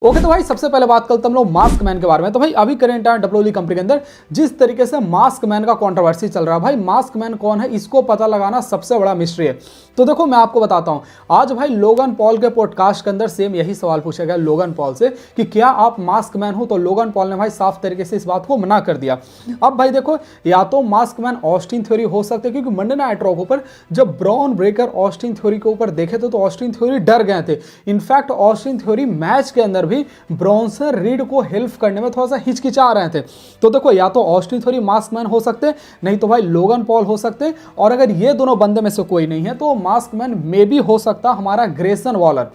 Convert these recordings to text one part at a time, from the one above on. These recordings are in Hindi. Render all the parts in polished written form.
ओके तो भाई सबसे पहले बात करते हम लोग मास्क मैन के बारे में। तो भाई अभी करेंट है डब्ल्यूडब्ल्यूई कंपनी के अंदर जिस तरीके से मास्क मैन का कंट्रोवर्सी चल रहा है, भाई मास्क मैन कौन है इसको पता लगाना सबसे बड़ा मिस्ट्री है। तो देखो मैं आपको बताता हूं, आज भाई लोगन पॉल के पॉडकास्ट के अंदर सेम यही सवाल पूछा गया लोगन पॉल से कि क्या आप मास्क मैन हो, तो लोगन पॉल ने भाई साफ तरीके से इस बात को मना कर दिया। अब भाई देखो, या तो मास्क मैन ऑस्टिन थ्योरी हो सकते हैं, क्योंकि मंडे नाइट रॉ के ऊपर जब ब्रॉन ब्रेकर ऑस्टिन थ्योरी के ऊपर देखे थे तो ऑस्टिन थ्योरी डर गए थे। इनफैक्ट ऑस्टिन थ्योरी मैच के अंदर भी ब्रॉन्सन रीड को हेल्प करने में थोड़ा सा हिचकिचा रहे थे। तो देखो, या तो ऑस्टिन थ्योरी मास्क मैन हो सकते, नहीं तो भाई लोगन पॉल हो सकते, और अगर ये दोनों बंदे में से कोई नहीं है तो मास्क मैन मे भी हो सकता हमारा ग्रेसन वॉलर।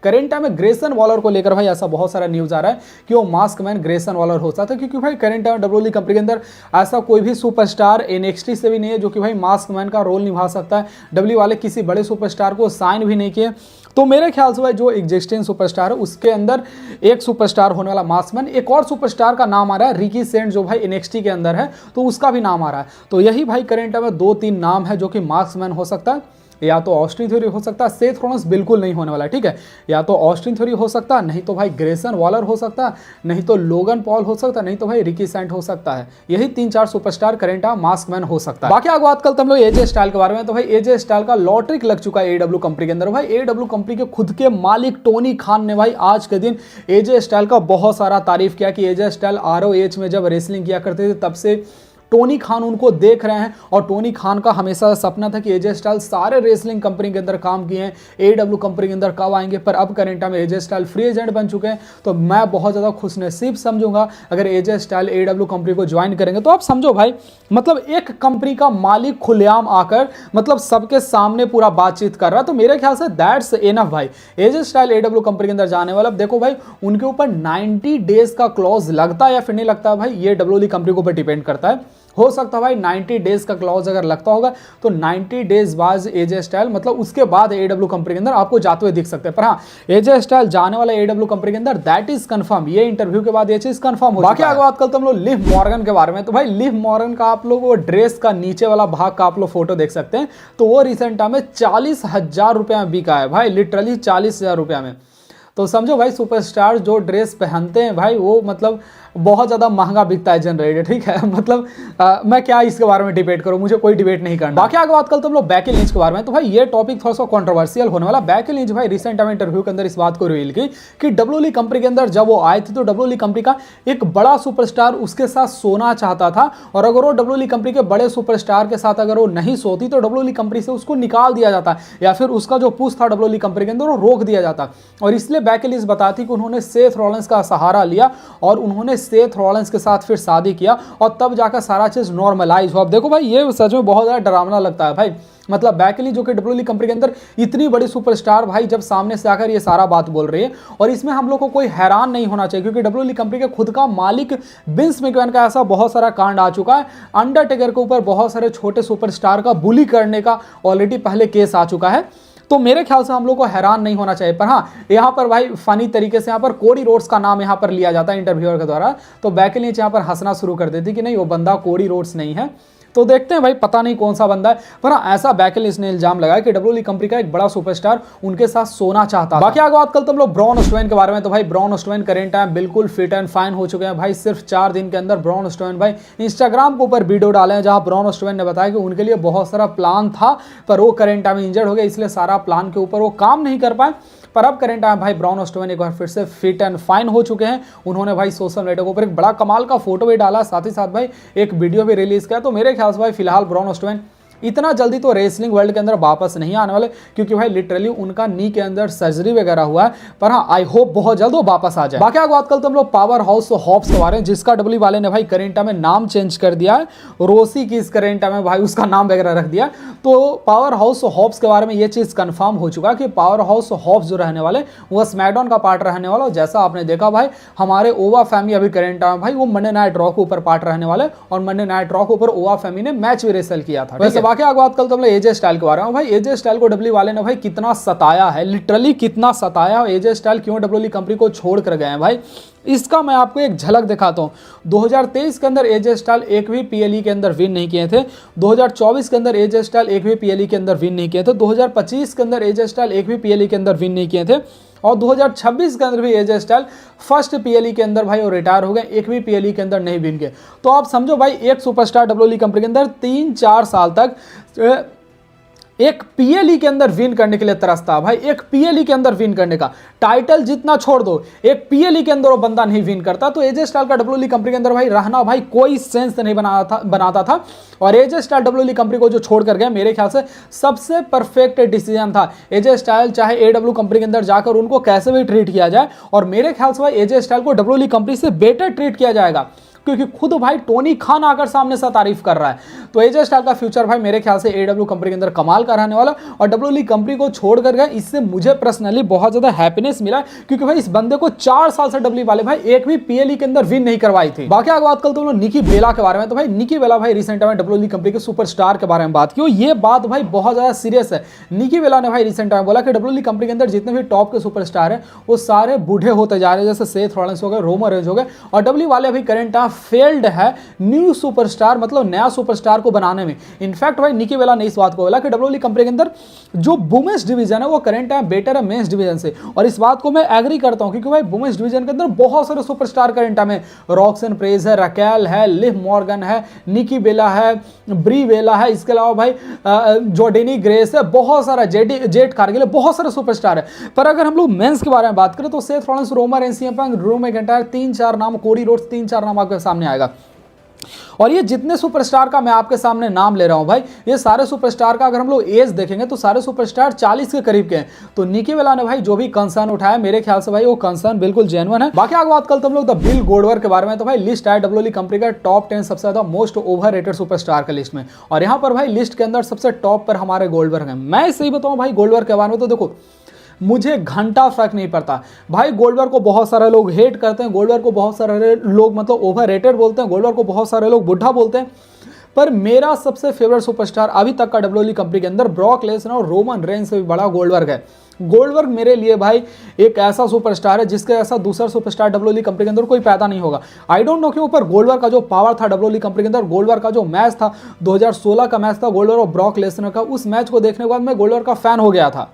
करेंट टाइम में ग्रेसन वॉलर को लेकर भाई ऐसा बहुत सारा न्यूज आ रहा है कि वो मास्क मैन ग्रेसन वॉलर हो सकता है, क्योंकि भाई करेंट टाइम डब्ल्यूडब्ल्यूई कंपनी के अंदर ऐसा कोई भी सुपरस्टार एनएक्सटी से भी नहीं है जो कि भाई मास्क मैन का रोल निभा सकता है। डब्ल्यू वाले किसी बड़े सुपरस्टार को साइन भी नहीं किए। तो मेरे ख्याल से भाई जो एग्जिस्टिंग सुपरस्टार है उसके अंदर एक सुपरस्टार होने वाला मास्क मैन, एक और सुपरस्टार का नाम आ रहा है रिकी सेंट जो भाई एनएक्सटी के अंदर है, तो उसका भी नाम आ रहा है। तो यही भाई करेंट टाइम में 2-3 नाम है जो कि मास्क मैन हो सकता है। या तो ऑस्टिन थ्योरी हो सकता है, सेथ रॉलिंस बिल्कुल नहीं होने वाला है, ठीक है। या तो ऑस्टिन थ्योरी हो सकता है, नहीं तो भाई ग्रेसन वॉलर हो सकता है, नहीं तो लोगन पॉल हो सकता है, नहीं तो भाई रिकी सेंट हो सकता है। यही 3-4 सुपरस्टार करेंट मास्क मैन हो सकता है। बाकी आगे बात करते हम लोग एजे स्टाइल के बारे में। तो भाई एजे स्टाइल का लॉटरी लग चुका है एडब्ल्यू कंपनी के अंदर। भाई एडब्ल्यू कंपनी के खुद के मालिक टोनी खान ने भाई आज के दिन एजे स्टाइल का बहुत सारा तारीफ किया कि एजे स्टाइल आरओएच में जब रेसलिंग किया करते थे तब से टोनी खान उनको देख रहे हैं, और टोनी खान का हमेशा सपना था कि एजे स्टाइल सारे रेसलिंग कंपनी के अंदर काम किए हैं, एडब्ल्यू कंपनी के अंदर कब आएंगे। पर अब करेंट में एजे स्टाइल फ्री एजेंट बन चुके हैं, तो मैं बहुत ज़्यादा खुशनसीब समझूंगा अगर एजे स्टाइल एडब्ल्यू कंपनी को ज्वाइन करेंगे। तो आप समझो भाई, मतलब एक कंपनी का मालिक खुलेआम आकर मतलब सबके सामने पूरा बातचीत कर रहा है, तो मेरे ख्याल से दैट्स एनफ भाई। एजे स्टाइल एडब्ल्यू कंपनी के अंदर जाने वाला। अब देखो भाई, उनके ऊपर 90 डेज का क्लॉज लगता है या फिर नहीं लगता है भाई, ये डब्ल्यूडब्ल्यूई कंपनी के ऊपर डिपेंड करता है। हो सकता है भाई 90 डेज का क्लॉज अगर लगता होगा तो 90 डेज बाद एजे स्टाइल मतलब उसके बाद एडब्ल्यू कंपनी के अंदर आपको जाते हुए दिख सकते हैं। पर हाँ, एजे स्टाइल जाने वाला एडब्ल्यू कंपनी के अंदर दैट इज कंफर्म। ये इंटरव्यू के बाद ये चीज कंफर्म हो चुका है। बाकी आगे बात करते हम लोग लिव मॉर्गन के बारे में। तो भाई लिव मॉर्गन का आप लोग वो ड्रेस का नीचे वाला भाग का आप लोग फोटो देख सकते हैं, तो वो रिसेंट टाइम में 40,000 रुपया में बिका है भाई, लिटरली 40,000 रुपया में। तो समझो भाई, सुपरस्टार जो ड्रेस पहनते हैं भाई वो मतलब बहुत ज़्यादा महंगा बिकता है जनरेटर, ठीक है। मतलब मैं क्या इसके बारे में डिबेट करूं, मुझे कोई डिबेट नहीं करना। बाकी आगे बात करते हम लोग बेकी लिंच के बारे में। तो भाई ये टॉपिक थोड़ा सा कंट्रोवर्शियल होने वाला। बेकी लिंच भाई रिसेंट टाइम इंटरव्यू के अंदर इस बात को रिवील की कि डब्ल्यूडब्ल्यूई कंपनी के अंदर जब वो आए थे तो डब्ल्यूडब्ल्यूई कंपनी का एक बड़ा सुपरस्टार उसके साथ सोना चाहता था, और अगर वो डब्ल्यूडब्ल्यूई कंपनी के बड़े सुपरस्टार के साथ अगर वो नहीं सोती तो डब्ल्यूडब्ल्यूई कंपनी से उसको निकाल दिया जाता, या फिर उसका जो पुश था डब्ल्यूडब्ल्यूई कंपनी के अंदर वो रोक दिया जाता। और इसलिए बेकी लिंच बताती कि उन्होंने सेथ रॉलिंस का सहारा लिया और उन्होंने सेथ रॉलिंस के साथ फिर शादी किया, और तब जाकर सारा चीज नॉर्मलाइज हुआ। अब देखो भाई, ये सच में बहुत ज्यादा डरावना लगता है भाई। मतलब बेकी लिंच जो कि डब्ल्यूडब्ल्यूई कंपनी के अंदर इतनी बड़ी सुपरस्टार भाई जब सामने से आकर ये सारा बात बोल रही है, और इसमें हम लोग को कोई हैरान नहीं होना चाहिए, क्योंकि डब्ल्यूडब्ल्यूई कंपनी के खुद का मालिक विंस मैकमैन का ऐसा बहुत सारा कांड आ चुका है। अंडरटेकर के ऊपर बहुत सारे छोटे सुपरस्टार का बुली करने का ऑलरेडी पहले केस आ चुका है। तो मेरे ख्याल से हम लोग को हैरान नहीं होना चाहिए। पर हाँ, यहाँ पर भाई फनी तरीके से यहाँ पर कोडी रोड्स का नाम यहाँ पर लिया जाता है इंटरव्यूअर के द्वारा, तो बेकी लिंच यहाँ पर हंसना शुरू कर देती कि नहीं, वो बंदा कोडी रोड्स नहीं है। तो देखते हैं भाई, पता नहीं कौन सा बंदा है। पर हाँ, ऐसा बेकी लिंच ने इल्जाम लगाया कि डब्ल्यूडब्ल्यूई कंपनी का एक बड़ा सुपरस्टार उनके साथ सोना चाहता था। बाकी आगे बात करते हम लोग ब्रॉन स्ट्रोमैन के बारे में। तो भाई ब्रॉन स्ट्रोमैन करेंट टाइम बिल्कुल फिट एंड फाइन हो चुके हैं भाई। सिर्फ 4 दिन के अंदर ब्रॉन स्ट्रोमैन भाई इंस्टाग्राम के ऊपर वीडियो डाले हैं जहां ब्रॉन स्ट्रोमैन ने बताया कि उनके लिए बहुत सारा प्लान था, पर वो करेंट टाइम इंजर्ड हो गया, इसलिए सारा प्लान के ऊपर वो काम नहीं कर पाए। पर अब करेंट टाइम भाई ब्रॉन स्ट्रोमैन एक बार फिर से फिट एंड फाइन हो चुके हैं। उन्होंने भाई सोशल मीडिया के ऊपर एक बड़ा कमाल का फोटो भी डाला, साथ ही साथ भाई एक वीडियो भी रिलीज किया। तो मेरे ख्याल से भाई फिलहाल ब्रॉन स्ट्रोमैन इतना जल्दी तो रेसलिंग वर्ल्ड के अंदर वापस नहीं आने वाले, क्योंकि भाई लिटरली उनका नी के अंदर सर्जरी वगैरह हुआ है। पर हाँ, आई होप बहुत जल्द वो वापस आ जाए। बाकी आगे बात करते हम लोग पावर हाउस हॉब्स के बारे में, जिसका डब्ल्यूडब्ल्यूई वाले ने भाई करेंट में नाम चेंज कर दिया है, रोसी की इस करेंट में भाई उसका नाम वगैरह रख दिया। तो पावर हाउस हॉब्स के बारे में ये चीज कंफर्म हो चुका है कि पावर हाउस हॉब्स जो रहने वाले वो स्मैकडाउन का पार्ट रहने वाला। जैसा आपने देखा भाई, हमारे ओवा फैमिली अभी करेंट में भाई वो मंडे नाइट रॉ के ऊपर पार्ट रहने वाले, और मंडे नाइट रॉ के ऊपर ओवा फैमिली ने मैच भी रेसल किया था। वैसे बाकी आगे बात करते हम एजे स्टाइल के बारे में। भाई एजे स्टाइल को डब्ल्यूडब्ल्यूई वाले ने भाई कितना सताया है, लिटरली कितना सताया। एजे स्टाइल क्यों डब्ल्यूडब्ल्यूई कंपनी को छोड़ कर गए हैं भाई, इसका मैं आपको एक झलक दिखाता हूं। 2023 के अंदर एजे स्टाइल एक भी पीएलई के अंदर विन नहीं किए थे। 2024 के अंदर एजे स्टाइल एक भी पीएलई के अंदर विन नहीं किए थे। 2025 के अंदर एजे स्टाइल एक भी पीएलई के अंदर विन नहीं किए थे। और 2026 के अंदर भी एजे स्टाइल फर्स्ट पीएलई के अंदर भाई वो रिटायर हो गए, एक भी पीएलई के अंदर नहीं विन किए। तो आप समझो भाई एक सुपरस्टार डब्ल्यूएलई कंपनी के अंदर 3-4 साल तक एक पीएलई के अंदर विन करने के लिए तरसता। भाई एक पीएलई के अंदर विन करने का टाइटल जितना छोड़ दो, एक पीएलई के अंदर वो बंदा नहीं विन करता। तो एजे स्टाइल का डब्ल्यूएलई कंपनी के अंदर भाई रहना भाई कोई सेंस नहीं बनाता था। और एजे स्टाइल डब्ल्यूएलई कंपनी को जो छोड़ कर गया, मेरे ख्याल से सबसे परफेक्ट डिसीजन था। एजे स्टाइल चाहे एडब्ल्यू कंपनी के अंदर जाकर उनको कैसे भी ट्रीट किया जाए, और मेरे ख्याल से भाई एजे स्टाइल को डब्ल्यूएलई कंपनी से बेटर ट्रीट किया जाएगा, क्योंकि खुद भाई टोनी खान आकर सामने से तारीफ कर रहा है। तो एजे स्टाइल का फ्यूचर भाई मेरे ख्याल से एडब्ल्यू कंपनी के अंदर कमाल का रहने वाला। और डब्ल्यूएलई कंपनी को छोड़ कर गया, इससे मुझे पर्सनली बहुत ज्यादा हैप्पीनेस मिला, क्योंकि भाई इस बंदे को 4 साल से डब्ल्यूएलई वाले भाई एक भी पीएलई के अंदर विन नहीं करवाई थी। बाकी आगे बात करते हैं निकी बेला के बारे में। तो भाई निकी बेला भाई रिसेंट में डब्ल्यूएलई कंपनी के सुपरस्टार के बारे में बात की, ये बात भाई बहुत ज्यादा सीरियस है। निकी बेला ने भाई रिसेंट में बोला कि डब्ल्यूएलई कंपनी के अंदर जितने भी टॉप के सुपरस्टार हैं वो सारे बूढ़े होते जा रहे हैं, जैसे सेथ रॉलिंस हो गए, रोमन रेंज हो गए, और डब्ल्यूएलई वाले अभी करंट फेल्ड है न्यू सुपरस्टार, मतलब नया सुपरस्टार को बनाने में। इनफैक्ट भाई निकी बेला ने इस बात को बोला कि डब्ल्यूएलई कंपनी के अंदर जो वुमेन्स डिवीजन है वो करंट टाइम बेटर है मेंस डिवीजन से, और इस बात को मैं एग्री करता हूं, क्योंकि भाई वुमेन्स डिवीजन के अंदर बहुत सारे सुपरस्टार करंट टाइम है। रॉक्सन प्रेज है, रकेल है, लिव मॉर्गन है, निकी बेला है, ब्री बेला है, इसके अलावा भाई जॉर्डेनी ग्रेस है, बहुत सारा जेट कारगिल, बहुत सारे सुपरस्टार है। पर अगर हम लोग मेंस के बारे में बात करें तो Seth Rollins, Roman Reigns, CM Punk, Drew McIntyre, 3-4 नाम, कोडी रोड्स, 3-4 नाम आपके सामने आएगा। और ये जितने सुपरस्टार का मैं आपके सामने नाम ले रहा हूं भाई, ये सारे सुपरस्टार का अगर हम लोग एज देखेंगे तो सारे सुपरस्टार 40 के करीब के हैं। तो निकी बेला ने भाई जो भी कंसर्न उठाया, मेरे ख्याल से भाई वो कंसर्न बिल्कुल जेन्युइन है। बाकी आगे बात करते हम लोग द बिल गोल्डबर्ग के बारे में। तो भाई लिस्ट है डब्ल्यूएलई कंपनी का टॉप 10 सबसे ज्यादा मोस्ट ओवररेटेड सुपरस्टार का लिस्ट में, और यहां पर भाई लिस्ट के अंदर सबसे टॉप पर हमारे गोल्डबर्ग है। मैं सही बताऊं भाई गोल्डबर्ग के बारे में, तो देखो मुझे घंटा फर्क नहीं पड़ता भाई। गोल्डबर्ग को बहुत सारे लोग हेट करते हैं, गोल्डबर्ग को बहुत सारे लोग मतलब ओवररेटेड बोलते हैं, गोल्डबर्ग को बहुत सारे लोग बुढ़ा बोलते हैं, पर मेरा सबसे फेवरेट सुपरस्टार अभी तक का डब्ल्यूएलई कंपनी के अंदर ब्रॉक लेसनर और रोमन रेंज से भी बड़ा गोल्डबर्ग है। गोल्डबर्ग मेरे लिए भाई एक ऐसा सुपरस्टार है जिसके ऐसा दूसरा सुपरस्टार डब्ल्यूएलई कंपनी के अंदर कोई पैदा नहीं होगा। आई डोंट नो क्यों, पर गोल्डबर्ग का जो पावर था डब्ल्यूएलई कंपनी के अंदर, गोल्डबर्ग का जो मैच था 2016 का मैच था गोल्डबर्ग और ब्रॉक लेसनर का, उस मैच को देखने के बाद मैं गोल्डबर्ग का फैन हो गया था।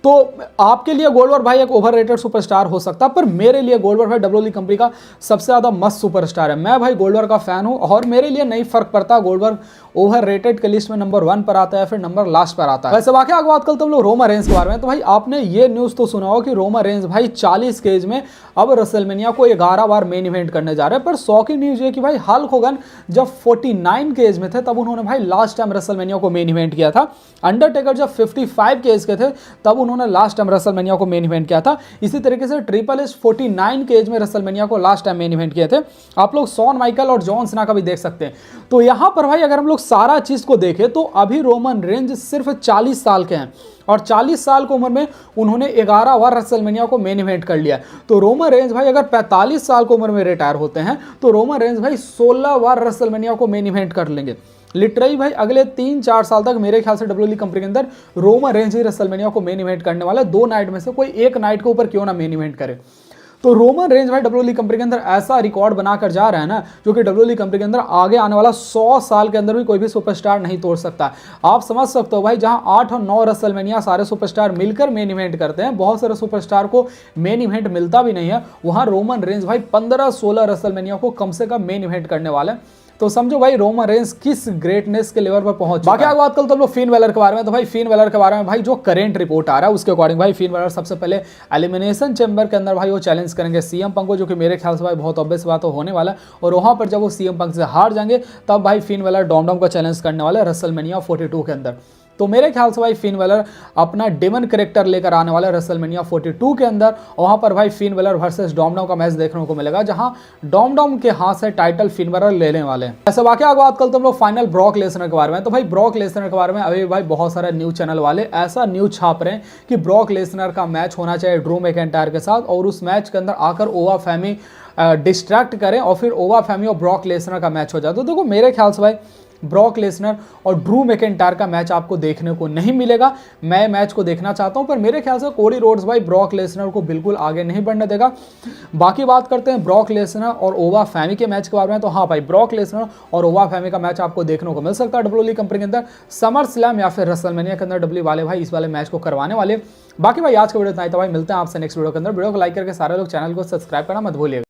तो आपके लिए गोल्डबर्ग भाई एक ओवररेटेड सुपरस्टार हो सकता, पर मेरे लिए गोल्डबर्ग भाई डब्ल्यूएलई कंपनी का सबसे ज्यादा मस्त सुपरस्टार है। मैं भाई गोल्डबर्ग का फैन हूं, और मेरे लिए नहीं फर्क पड़ता गोल्डबर्ग ओवररेटेड के लिस्ट में नंबर 1 पर आता है फिर नंबर लास्ट पर आता है। वैसे बाकी आगे बात करते हम लोग रोमन रेंज के बारे में। तो भाई आपने ये न्यूज तो सुना हो कि रोमन रेंज भाई 40 के एज में अब रेसलमेनिया को 11 बार मेन इवेंट करने जा रहे हैं। पर शॉकिंग न्यूज ये कि भाई हल्क होगन जब 49 के एज में थे तब उन्होंने भाई लास्ट टाइम रेसलमेनिया को मेन इवेंट किया था। अंडरटेकर जब 55 के एज के थे तब उन्होंने लास्ट टाइम रेसलमेनिया को मेन इवेंट किया था। इसी तरीके से ट्रिपल एच 49 के एज में रेसलमेनिया को लास्ट टाइम मेन इवेंट किए थे। आप लोग शॉन माइकल और जॉन सीना का भी देख सकते हैं। तो यहां पर भाई अगर हम लोग सारा चीज को देखें तो अभी रोमन रेंज सिर्फ 40 साल के हैं, और 40 साल की उम्र में उन्होंने 11 बार रेसलमेनिया को मेन इवेंट कर लिया। तो रोमन रेंज भाई अगर 45 साल की उम्र में रिटायर होते हैं तो रोमन रेंज भाई 16 बार रेसलमेनिया को मेन इवेंट कर लेंगे। लिटरली भाई अगले 3-4 साल तक मेरे ख्याल से डब्ल्यूएलई कंपनी के अंदर रोमन रेंज ही रेसलमेनिया को मेन इवेंट करने वाला है। 2 नाइट में से कोई एक नाइट के ऊपर क्यों ना मेन इवेंट करे। तो रोमन रेंज भाई डब्ल्यूएलई कंपनी के अंदर ऐसा रिकॉर्ड बनाकर जा रहा है ना, जो कि डब्ल्यूएलई कंपनी के अंदर आगे आने वाला 100 साल के अंदर भी कोई भी सुपरस्टार नहीं तोड़ सकता। आप समझ सकते हो भाई, जहां 8 और 9 रेसलमेनिया सारे सुपरस्टार मिलकर मेन इवेंट करते हैं, बहुत सारे सुपरस्टार को मेन इवेंट मिलता भी नहीं है, वहां रोमन रेंज भाई 15-16 रेसलमेनिया को कम से कम मेन इवेंट करने वाले हैं। तो समझो भाई रोमन रेंज किस ग्रेटनेस के लेवल पर पहुंच। बाकी आगे बात करते हैं लोग फिन बेलर के बारे में। तो भाई फिन बेलर के बारे में भाई जो करेंट रिपोर्ट आ रहा है उसके अकॉर्डिंग भाई फिन बेलर सबसे पहले एलिमिनेशन चैम्बर के अंदर भाई वो चैलेंज करेंगे सीएम पंक को, जो कि मेरे ख्याल से भाई बहुत ऑब्वियस बात होने वाला है। और वहां पर जब वो सीएम पंक से हार जाएंगे तब भाई फिन बेलर डॉम का चैलेंज करने वाला है रेसलमेनिया 42 के अंदर। तो मेरे ख्याल से भाई फिन बेलर अपना डेमन कैरेक्टर लेकर आने वाला है रेसलमेनिया 42 के अंदर। वहां पर भाई फिन बेलर वर्सेस डॉम का मैच देखने को मिलेगा, जहां डॉम के हाथ से टाइटल फिन बेलर लेने वाले हैं। ऐसा बाकी आगे बात करते हम लोग फाइनल ब्रॉक लेसनर के बारे में। तो भाई ब्रॉक लेसनर के बारे में अभी भाई बहुत सारे न्यूज चैनल वाले ऐसा न्यूज छाप रहे हैं कि ब्रॉक लेसनर का मैच होना चाहिए ड्रू मैकिंटायर के साथ, और उस मैच के अंदर आकर ओवा फैमी डिस्ट्रैक्ट करें और फिर ओवा फैमी और ब्रॉक लेसनर का मैच हो जाए। तो देखो मेरे ख्याल से भाई ब्रॉक लेसनर और ड्रू मैकिंटायर का मैच आपको देखने को नहीं मिलेगा। मैं मैच को देखना चाहता हूं, पर मेरे ख्याल से कोडी रोड्स भाई ब्रॉक लेसनर को बिल्कुल आगे नहीं बढ़ने देगा। बाकी बात करते हैं ब्रॉक लेसनर और ओवा फैमी के मैच के बारे में। तो हाँ भाई ब्रॉक लेसनर और ओवा फैमी का मैच आपको देखने को मिल सकता है डब्ल्यूएलई कंपनी के अंदर समर स्लैम या फिर रेसलमेनिया के अंदर। डब्ल्यू वाले भाई इस वाले मैच को करवाने वाले। बाकी भाई आज का वीडियो इतना ही था भाई, मिलते हैं आपसे नेक्स्ट वीडियो के अंदर। वीडियो को लाइक करके सारे लोग चैनल को सब्सक्राइब करना मत भूलिएगा।